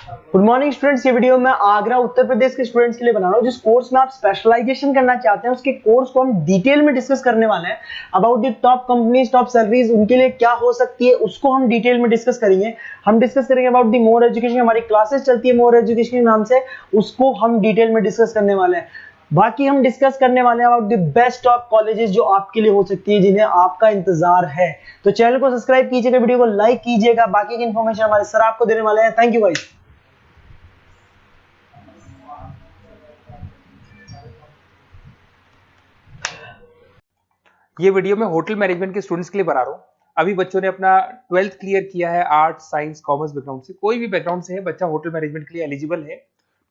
Good morning students. ये video मैं आगरा उत्तर प्रदेश के स्टूडेंट्स के लिए बना रहा हूँ। जिस कोर्स में आप स्पेशलाइजेशन करना चाहते हैं उसके कोर्स को हम डिटेल में डिस्कस करने वाले हैं। About the top companies, top salaries, उनके लिए क्या हो सकती है उसको हम डिटेल में डिस्कस करेंगे। हम डिस्कस करेंगे अबाउट द मोर एजुकेशन, हमारी क्लासेस चलती है मोर एजुकेशन के नाम से, उसको हम डिटेल में डिस्कस करने वाले हैं। बाकी हम डिस्कस करने वाले हैं about the best top colleges जो आपके लिए हो सकती है, जिन्हें आपका इंतजार है। तो चैनल को सब्सक्राइब कीजिएगा, वीडियो को लाइक कीजिएगा। बाकी की इन्फॉर्मेशन हमारे सर आपको देने वाले हैं। Thank you guys. ये वीडियो मैं होटल मैनेजमेंट के स्टूडेंट्स के लिए बना रहा हूँ। अभी बच्चों ने अपना 12th क्लियर किया है आर्ट साइंस कॉमर्स बैकग्राउंड से, कोई भी बैकग्राउंड से है बच्चा होटल मैनेजमेंट के लिए एलिजिबल है।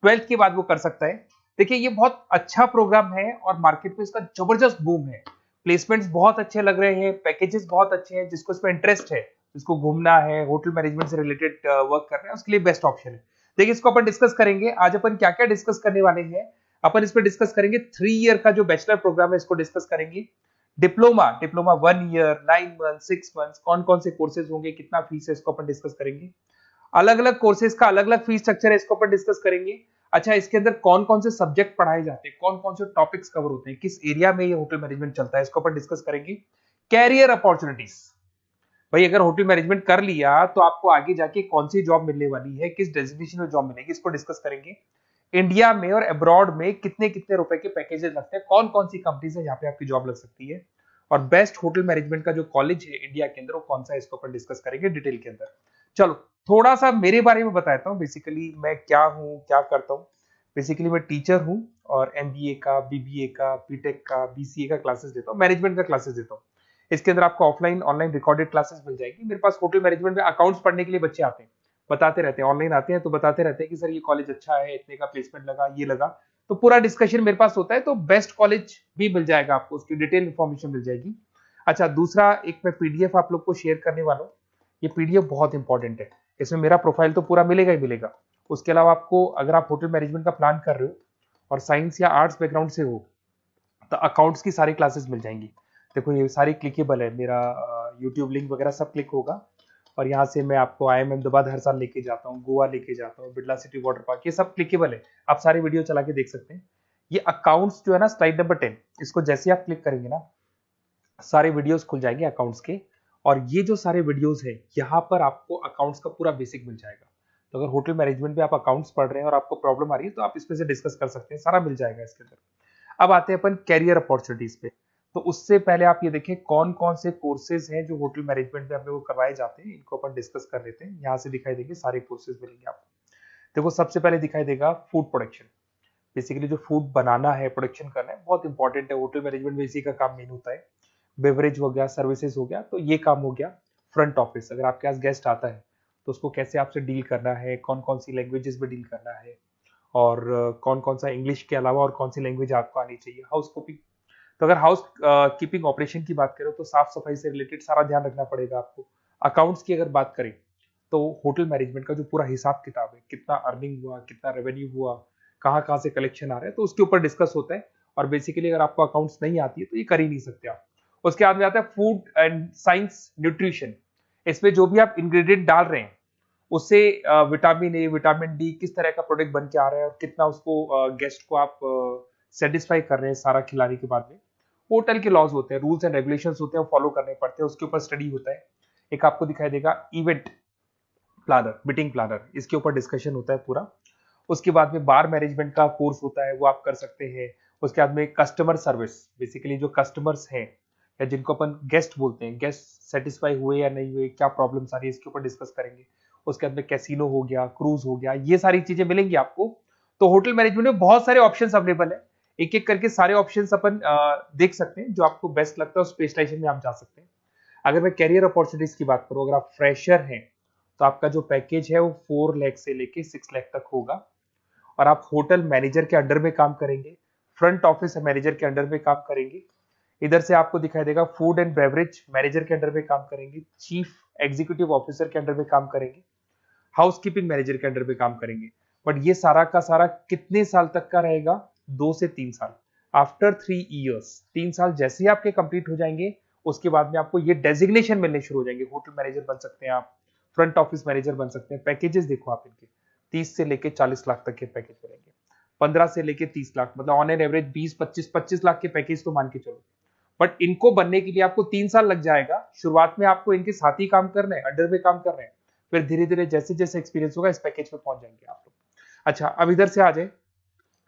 12th के बाद वो कर सकता है। देखिए ये बहुत अच्छा प्रोग्राम है और मार्केट में इसका जबरदस्त बूम है। प्लेसमेंट्स बहुत अच्छे लग रहे हैं, पैकेजेस बहुत अच्छे हैं। जिसको इसमें इंटरेस्ट है, जिसको घूमना है, होटल मैनेजमेंट से रिलेटेड वर्क करना है, उसके लिए बेस्ट ऑप्शन है। देखिए इसको अपन डिस्कस करेंगे। आज अपन क्या क्या डिस्कस करने वाले हैं। अपन इस पर डिस्कस करेंगे 3 ईयर का जो बैचलर प्रोग्राम है इसको डिस्कस करेंगे। डिप्लोमा 1 ईयर, 9 मंथ, 6 मंथ, कौन कौन से कोर्सेज होंगे, कितना फीस है, इसको अपन डिस्कस करेंगे। अलग अलग कोर्सेज का अलग अलग फीस स्ट्रक्चर है, इसको अपन डिस्कस करेंगे। अच्छा, इसके अंदर कौन कौन से सब्जेक्ट पढ़ाए जाते हैं, कौन कौन से टॉपिक्स कवर होते हैं, किस एरिया में ये होटल मैनेजमेंट चलता है, इसको अपन डिस्कस करेंगे। कैरियर अपॉर्चुनिटीज, भाई अगर होटल मैनेजमेंट कर लिया तो आपको आगे जाके कौन सी जॉब मिलने वाली है, किस डेजिग्नेशन में जॉब मिलेगी, इसको डिस्कस करेंगे। इंडिया में और अब्रॉड में कितने कितने रुपए के पैकेजेस लगते हैं, कौन कौन सी कंपनीज है यहाँ पे आपकी जॉब लग सकती है, और बेस्ट होटल मैनेजमेंट का जो कॉलेज है इंडिया के अंदर वो कौन सा है, इसको अपन डिस्कस करेंगे डिटेल के अंदर। चलो थोड़ा सा मेरे बारे में बताता हूँ। बेसिकली मैं क्या हूँ, क्या करता हूँ। बेसिकली मैं टीचर हूँ और एमबीए का, बीबीए का, बीटेक का, बीसीए का क्लासेस देता हूँ, मैनेजमेंट का क्लासेस देता हूँ। इसके अंदर आपको ऑफलाइन ऑनलाइन रिकॉर्डेड क्लासेस मिल जाएगी। मेरे पास होटल मैनेजमेंट में अकाउंट्स पढ़ने के लिए बच्चे आते हैं, बताते रहते हैं, ऑनलाइन आते हैं तो बताते रहते हैं कि सर ये कॉलेज अच्छा है, इतने का प्लेसमेंट लगा, ये लगा। तो पूरा डिस्कशन मेरे पास होता है, तो बेस्ट कॉलेज भी मिल जाएगा आपको, उसकी डिटेल इंफॉर्मेशन मिल जाएगी। अच्छा, दूसरा एक मैं पीडीएफ आप लोग को शेयर करने वाला हूँ। ये पीडीएफ बहुत इंपॉर्टेंट है, इसमें मेरा प्रोफाइल तो पूरा मिलेगा ही मिलेगा। उसके अलावा आपको अगर आप होटल मैनेजमेंट का प्लान कर रहे हो और साइंस या आर्ट्स बैकग्राउंड से हो तो अकाउंट्स की सारी क्लासेस मिल जाएंगी। देखो ये सारी क्लिकेबल है, मेरा यूट्यूब लिंक वगैरह सब क्लिक होगा। और यहाँ से मैं आपको IIM अहमदाबाद हर साल लेके जाता हूँ, गोवा लेके जाता हूँ, बिरला सिटी वाटर पार्क, ये सब क्लिकेबल है। आप सारी वीडियो चला के देख सकते हैं। ये अकाउंट्स जो है ना, स्लाइड नंबर 10, इसको जैसे आप क्लिक करेंगे ना सारे वीडियोस खुल जाएंगे अकाउंट्स के। और ये जो सारे वीडियोस है यहाँ पर आपको अकाउंट्स का पूरा बेसिक मिल जाएगा। तो अगर होटल मैनेजमेंट में आप अकाउंट्स पढ़ रहे हैं और आपको प्रॉब्लम आ रही है तो आप इसमें से डिस्कस कर सकते हैं, सारा मिल जाएगा इसके अंदर। अब आते हैं अपन कैरियर अपॉर्चुनिटीज पे। तो उससे पहले आप ये देखें कौन कौन से कोर्सेज हैं जो होटल मैनेजमेंट में अपने को करवाए जाते हैं, इनको अपन डिस्कस कर लेते हैं। यहाँ से दिखाई देंगे सारे कोर्सेज मिलेंगे आपको। देखो सबसे पहले दिखाई देगा फूड प्रोडक्शन। बेसिकली जो फूड बनाना है, प्रोडक्शन करना है, बहुत इंपॉर्टेंट है। होटल मैनेजमेंट में इसी का काम मेन होता है। बेवरेज हो गया, सर्विसेज हो गया, तो ये काम हो गया। फ्रंट ऑफिस, अगर आपके पास गेस्ट आता है तो उसको कैसे आपसे डील करना है, कौन कौन सी लैंग्वेजेस में डील करना है, और कौन कौन सा इंग्लिश के अलावा और कौन सी लैंग्वेज आपको आनी चाहिए। हाउस कीपिंग, तो अगर हाउस कीपिंग ऑपरेशन की बात करें तो साफ सफाई से रिलेटेड सारा ध्यान रखना पड़ेगा आपको। अकाउंट्स की अगर बात करें तो होटल मैनेजमेंट का जो पूरा हिसाब किताब है, कितना अर्निंग हुआ, कितना रेवेन्यू हुआ, कहाँ कहाँ से कलेक्शन आ रहा है, तो उसके ऊपर डिस्कस होता है। और बेसिकली अगर आपको अकाउंट्स नहीं आती है तो ये कर ही नहीं सकते आप। उसके बाद में आता है फूड एंड साइंस न्यूट्रिशन। इसमें जो भी आप इंग्रेडिएंट डाल रहे हैं उससे विटामिन ए, विटामिन डी, किस तरह का प्रोडक्ट बन के आ रहा है और कितना उसको गेस्ट को आप सेटिस्फाई कर रहे हैं सारा खिलाने के बाद में। होटल के लॉज होते हैं, रूल्स एंड रेगुलेशंस होते हैं, वो फॉलो करने पड़ते हैं, उसके ऊपर स्टडी होता है। एक आपको दिखाई देगा इवेंट प्लानर, मीटिंग प्लानर, इसके ऊपर डिस्कशन होता है पूरा। उसके बाद में बार मैनेजमेंट का कोर्स होता है, वो आप कर सकते हैं। उसके बाद में कस्टमर सर्विस, बेसिकली जो कस्टमर्स हैं या जिनको अपन गेस्ट बोलते हैं, गेस्ट सेटिस्फाई हुए या नहीं हुए, क्या प्रॉब्लम्स आ रही है, इसके ऊपर डिस्कस करेंगे। उसके बाद में कैसीनो हो गया, क्रूज हो गया, ये सारी चीजें मिलेंगी आपको। तो होटल मैनेजमेंट में बहुत सारे ऑप्शंस अवेलेबल है। एक एक करके सारे ऑप्शंस अपन देख सकते हैं, जो आपको बेस्ट लगता है उस स्पेशलाइजेशन में आप जा सकते हैं। अगर मैं कैरियर अपॉर्चुनिटीज की बात करूं, अगर आप फ्रेशर हैं तो आपका जो पैकेज है वो 4 लाख से लेके 6 लाख तक होगा। और आप होटल मैनेजर के अंडर में काम करेंगे, फ्रंट ऑफिस मैनेजर के अंडर में काम करेंगे। इधर से आपको दिखाई देगा फूड एंड बेवरेज मैनेजर के अंडर में काम करेंगे, चीफ एग्जीक्यूटिव ऑफिसर के अंडर में काम करेंगे, हाउसकीपिंग मैनेजर के अंडर में काम करेंगे। बट ये सारा का सारा कितने साल तक का रहेगा? 2 से 3 साल। आफ्टर 3 इयर्स, 3 साल जैसे ही आपके कंप्लीट हो जाएंगे उसके बाद में आपको ये डेजिग्नेशन मिलने शुरू हो जाएंगे। होटल मैनेजर बन सकते हैं आप, फ्रंट ऑफिस मैनेजर बन सकते हैं। पैकेजेस देखो आप इनके, 30 से लेके 40 लाख तक के पैकेज मिलेंगे, 15 से लेके 30 लाख, मतलब ऑन एन एवरेज 20-25 लाख के पैकेज तो मान के चलो। बट इनको बनने के लिए आपको 3 साल लग जाएगा। शुरुआत में आपको इनके साथ ही काम करना है, अंडर में काम कर रहे हैं, फिर धीरे धीरे जैसे जैसे एक्सपीरियंस होगा इस पैकेज पे पहुंच जाएंगे आप लोग। अच्छा, अब इधर से आ जाए,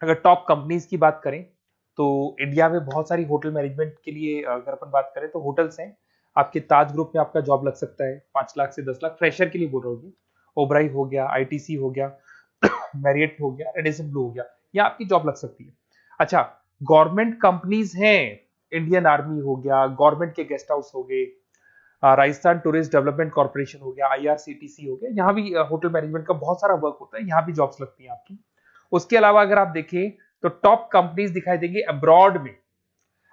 अगर टॉप कंपनीज की बात करें तो इंडिया में बहुत सारी होटल मैनेजमेंट के लिए अगर अपन बात करें तो होटल्स हैं। आपके ताज ग्रुप में आपका जॉब लग सकता है 5 लाख से 10 लाख, फ्रेशर के लिए बोल रहा हूँ। ओबराई हो गया, आईटीसी हो गया, मैरियट हो गया, रेडिसन ब्लू हो गया, यहाँ आपकी जॉब लग सकती है। अच्छा, गवर्नमेंट कंपनीज हैं, इंडियन आर्मी हो गया, गवर्नमेंट के गेस्ट हाउस हो गए, राजस्थान टूरिस्ट डेवलपमेंट कॉर्पोरेशन हो गया, आईआरसीटीसी हो गया, यहाँ भी होटल मैनेजमेंट का बहुत सारा वर्क होता है, यहाँ भी जॉब्स लगती हैं आपकी। उसके अलावा अगर आप देखें तो टॉप कंपनीज दिखाई देंगे अब्रॉड में।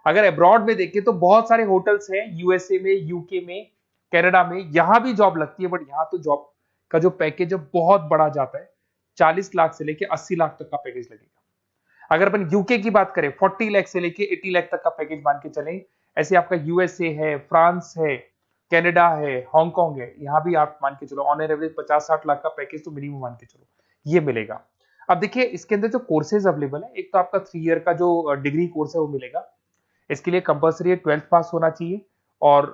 अगर अब्रॉड में देखें तो बहुत सारे होटल्स हैं यूएसए में, यूके में, कनाडा में, यहां भी जॉब लगती है। बट यहाँ तो जॉब का जो पैकेज है बहुत बड़ा जाता है, 40 लाख से लेके 80 लाख तक का पैकेज लगेगा। अगर अपन यूके की बात करें 40 लाख से लेके 80 लाख तक का पैकेज मान के चलें। ऐसे आपका यूएसए है, फ्रांस है, कनाडा है, हांगकांग है, यहाँ भी आप मान के चलो ऑन एन एवरेज 50-60 लाख का पैकेज तो मिनिमम मान के चलो ये मिलेगा। अब देखिए इसके अंदर जो कोर्सेज अवेलेबल है, एक तो आपका 3 ईयर का जो डिग्री कोर्स है वो मिलेगा। इसके लिए कंपलसरी 12th पास होना चाहिए और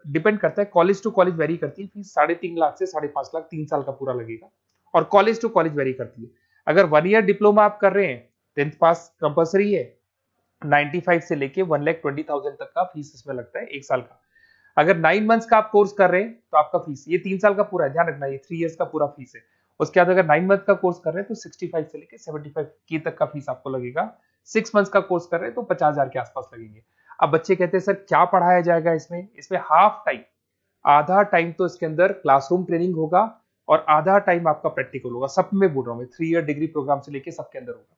डिपेंड करता है, कॉलेज टू कॉलेज वेरी करती है। फीस 3.5 लाख से 5.5 लाख 3 साल का पूरा लगेगा, और कॉलेज टू कॉलेज वेरी करती है। अगर 1 ईयर डिप्लोमा आप कर रहे हैं, 10th पास कंपलसरी है, 95 से लेके 1,20,000 तक का फीस इसमें लगता है 1 साल का। अगर 9 मंथ्स का आप कोर्स कर रहे हैं तो आपका फीस, ये 3 साल का पूरा है, ध्यान रखना, ये 3 इयर्स का पूरा फीस है। उसके बाद अगर 9 मंथ का कोर्स कर रहे हैं तो 65 से लेके 75 के तक का फीस आपको लगेगा। 6 मंथ्स का कोर्स कर रहे हैं तो 50,000 के आसपास लगेंगे। अब बच्चे कहते हैं सर क्या पढ़ाया जाएगा इसमें? इसमें हाफ टाइम, आधा टाइम तो इसके अंदर क्लासरूम ट्रेनिंग होगा और आधा टाइम आपका प्रैक्टिकल होगा। सब में बोल रहा हूँ मैं, 3 ईयर डिग्री प्रोग्राम से लेके सबके अंदर होगा।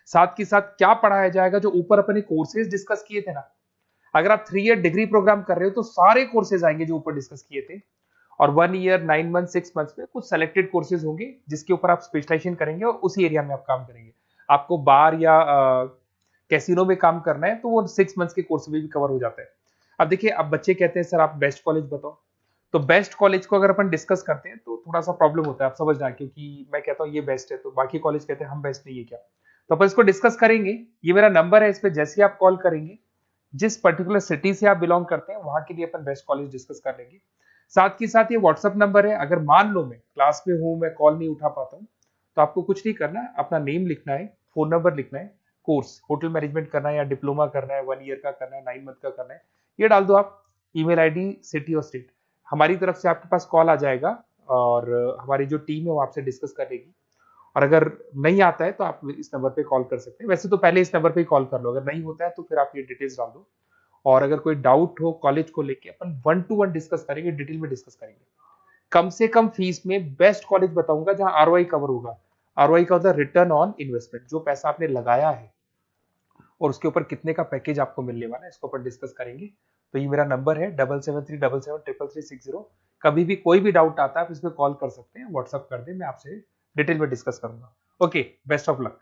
साथ के साथ क्या पढ़ाया जाएगा, जो ऊपर अपने कोर्सेज डिस्कस किए थे ना, अगर आप 3 ईयर डिग्री प्रोग्राम कर रहे हो तो सारे कोर्सेज आएंगे जो ऊपर डिस्कस किए थे। और 1 ईयर, 9 मंथ, 6 मंथ्स में कुछ सेलेक्टेड कोर्सेज होंगे जिसके ऊपर आप स्पेशलाइजेशन करेंगे और उसी एरिया में आप काम करेंगे। आपको बार या कैसीनो में काम करना है तो वो 6 मंथ्स के कोर्स में भी कवर हो जाता है। अब देखिए, अब बच्चे कहते हैं सर आप बेस्ट कॉलेज बताओ। तो बेस्ट कॉलेज को अगर अपन डिस्कस करते हैं तो थोड़ा सा प्रॉब्लम होता है, आप समझना, क्योंकि मैं कहता हूँ ये बेस्ट है तो बाकी कॉलेज कहते हैं हम बेस्ट नहीं है क्या। तो अपन इसको डिस्कस करेंगे। ये मेरा नंबर है, इस पे जैसे आप कॉल करेंगे, जिस पर्टिकुलर सिटी से आप बिलोंग करते हैं वहां के लिए अपन बेस्ट कॉलेज डिस्कस कर लेंगे। साथ ही साथ ये व्हाट्सअप नंबर है, अगर मान लो मैं क्लास में हूं, मैं कॉल नहीं उठा पाता हूं, तो आपको कुछ नहीं करना है, अपना नेम लिखना है, फोन नंबर लिखना है, कोर्स होटल मैनेजमेंट करना है या डिप्लोमा करना है, 1 ईयर का करना है, 9 मंथ का करना है, ये डाल दो आप, ईमेल आईडी, सिटी और स्टेट। हमारी तरफ से आपके पास कॉल आ जाएगा और हमारी जो टीम है वो आपसे डिस्कस कर लेगी। और अगर नहीं आता है तो आप इस नंबर पे कॉल कर सकते हैं। वैसे तो पहले इस नंबर पे कॉल कर लो, अगर नहीं होता है तो फिर आप ये डिटेल्स डाल दो। और अगर कोई डाउट हो कॉलेज को लेके, अपन 1 to 1 डिस्कस करेंगे, डिटेल में डिस्कस करेंगे। कम से कम फीस में बेस्ट कॉलेज बताऊंगा जहां आरओआई कवर होगा। आरओआई का होता है रिटर्न ऑन इन्वेस्टमेंट, जो पैसा आपने लगाया है और उसके ऊपर कितने का पैकेज आपको मिलने वाला है, इसको अपन डिस्कस करेंगे। तो ये मेरा नंबर है 7737733360। कभी भी कोई भी डाउट आता है आप इसमें कॉल कर सकते हैं, व्हाट्सअप कर दें, मैं आपसे डिटेल में डिस्कस करूंगा। Okay, best of luck.